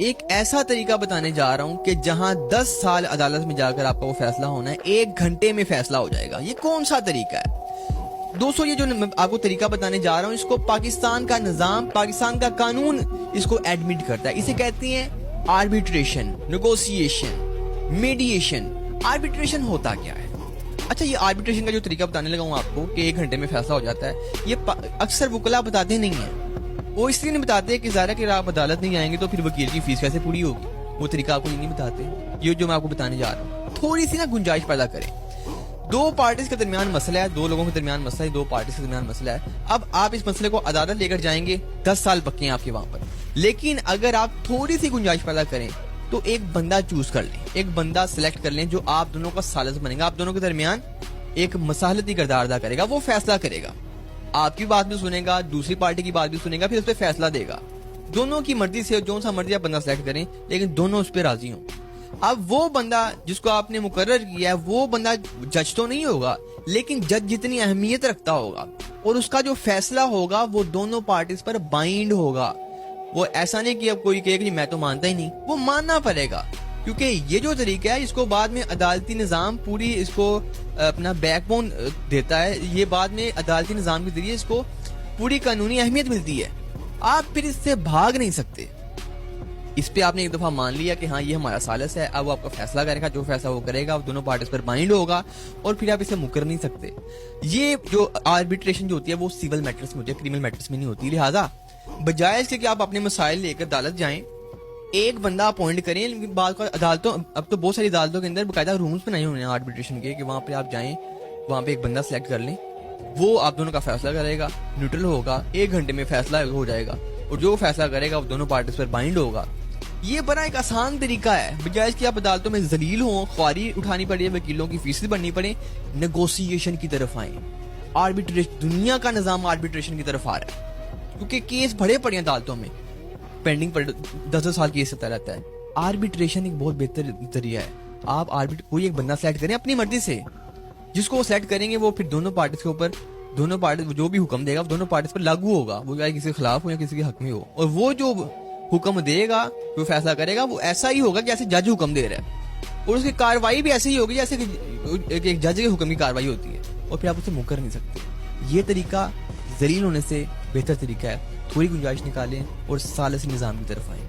ایک ایسا طریقہ بتانے جا رہا ہوں کہ جہاں 10 سال عدالت میں جا کر آپ کا وہ فیصلہ ہونا ہے 1 گھنٹے میں فیصلہ ہو جائے گا. یہ کون سا طریقہ ہے دوستو؟ یہ جو آپ کو طریقہ بتانے جا رہا ہوں اس کو پاکستان کا نظام، پاکستان کا قانون اس کو ایڈمٹ کرتا ہے. اسے کہتے ہیں آربیٹریشن، نیگوسیشن، میڈیشن. آربیٹریشن ہوتا کیا ہے؟ اچھا، یہ آربیٹریشن کا جو طریقہ بتانے لگا ہوں آپ کو کہ 1 گھنٹے میں فیصلہ ہو جاتا ہے، یہ اکثر وکلا بتاتے نہیں ہیں. وہ اس لیے نہیں بتاتے کہ ظاہر ہے کہ آپ عدالت نہیں جائیں گے تو پھر وکیل کی فیس کیسے پوری ہوگی. وہ طریقہ آپ کو یہ نہیں بتاتے. یہ جو میں آپ کو بتانے جا رہا ہوں تھوڑی سی نا گنجائش پیدا کریں. 2 پارٹیز کے درمیان مسئلہ ہے، 2 لوگوں کے درمیان مسئلہ ہے، 2 پارٹیز کے درمیان مسئلہ ہے. اب آپ اس مسئلے کو عدالت لے کر جائیں گے، 10 سال پکے ہیں آپ کے وہاں پر. لیکن اگر آپ تھوڑی سی گنجائش پیدا کریں تو ایک بندہ چوز کر لیں، ایک بندہ سلیکٹ کر لیں جو آپ دونوں کا ثالث بنے گا، آپ دونوں کے درمیان ایک مصالحتی کردار ادا کرے گا. وہ فیصلہ کرے گا، آپ کی بات بھی سنے گا، دوسری پارٹی کی بات بھی سنے گا، پھر اس پہ فیصلہ دے گا. دونوں کی مرضی سے جو سا مرضی آپ بندہ سلیکٹ کریں لیکن دونوں اس پہ راضی ہوں. اب وہ بندہ جس کو آپ نے مقرر کیا ہے وہ بندہ جج تو نہیں ہوگا، لیکن جج جتنی اہمیت رکھتا ہوگا اور اس کا جو فیصلہ ہوگا وہ دونوں پارٹیز پر بائنڈ ہوگا. وہ ایسا نہیں کہ اب کوئی کہے کہ میں تو مانتا ہی نہیں، وہ ماننا پڑے گا. کیونکہ یہ جو طریقہ ہے اس کو بعد میں عدالتی نظام پوری اس کو اپنا بیک بون دیتا ہے. یہ بعد میں عدالتی نظام کے ذریعے اس کو پوری قانونی اہمیت ملتی ہے. آپ پھر اس سے بھاگ نہیں سکتے. اس پہ آپ نے ایک دفعہ مان لیا کہ ہاں یہ ہمارا ثالث ہے، اب وہ آپ کا فیصلہ کرے گا، جو فیصلہ وہ کرے گا وہ دونوں پارٹیز پر بائنڈ ہوگا اور پھر آپ اسے مکر نہیں سکتے. یہ جو آربیٹریشن جو ہوتی ہے وہ سول میٹرز میں ہوتی ہے، کرمنل میٹرز میں نہیں ہوتی. لہٰذا بجائے اس کے کہ آپ اپنے مسائل لے کر عدالت جائیں، ایک بندہ اپوائنٹ کریں. بعض عدالتوں اب تو بہت ساری عدالتوں کے اندر باقاعدہ رومز بنائے ہوئے ہیں آربیٹریشن کے کہ وہاں پہ آپ جائیں، وہاں پہ ایک بندہ سلیکٹ کر لیں، وہ آپ دونوں کا فیصلہ کرے گا، نیوٹرل ہوگا، 1 گھنٹے میں فیصلہ ہو جائے گا اور جو فیصلہ کرے گا وہ دونوں پارٹیز پر بائنڈ ہوگا. یہ بڑا ایک آسان طریقہ ہے. بجائے اس کہ آپ عدالتوں میں ذلیل ہوں، خواری اٹھانی پڑے، وکیلوں کی فیس بننی پڑے، نیگوسیشن کی طرف آئیں. آربیٹریشن، دنیا کا نظام آربیٹریشن کی طرف آ رہا ہے کیونکہ کیس بڑے پڑے ہیں عدالتوں میں، پینڈنگ پر 10 سال کیس چلتا رہتا ہے. آربیٹریشن ایک بہت بہتر ذریعہ ہے. آپ کوئی ایک بندہ سلیکٹ کریں اپنی مرضی سے، جس کو وہ سلیکٹ کریں گے وہ پھر دونوں پارٹیز کے اوپر، دونوں پارٹیز جو بھی حکم دے گا وہ دونوں پارٹیز پر لاگو ہوگا، وہ کسی کے خلاف ہو یا کسی کے حق میں ہو. اور وہ جو حکم دے گا، جو فیصلہ کرے گا وہ ایسا ہی ہوگا جیسے جج حکم دے رہا ہے، اور اس کی کاروائی بھی ایسے ہی ہوگی جیسے ایک جج کے حکم کی کاروائی ہوتی ہے، اور پھر آپ اسے مکر نہیں سکتے. یہ طریقہ ذلیل ہونے سے بہتر طریقہ ہے. تھوڑی گنجائش نکالیں اور ثالث نظام کی طرف آئیں.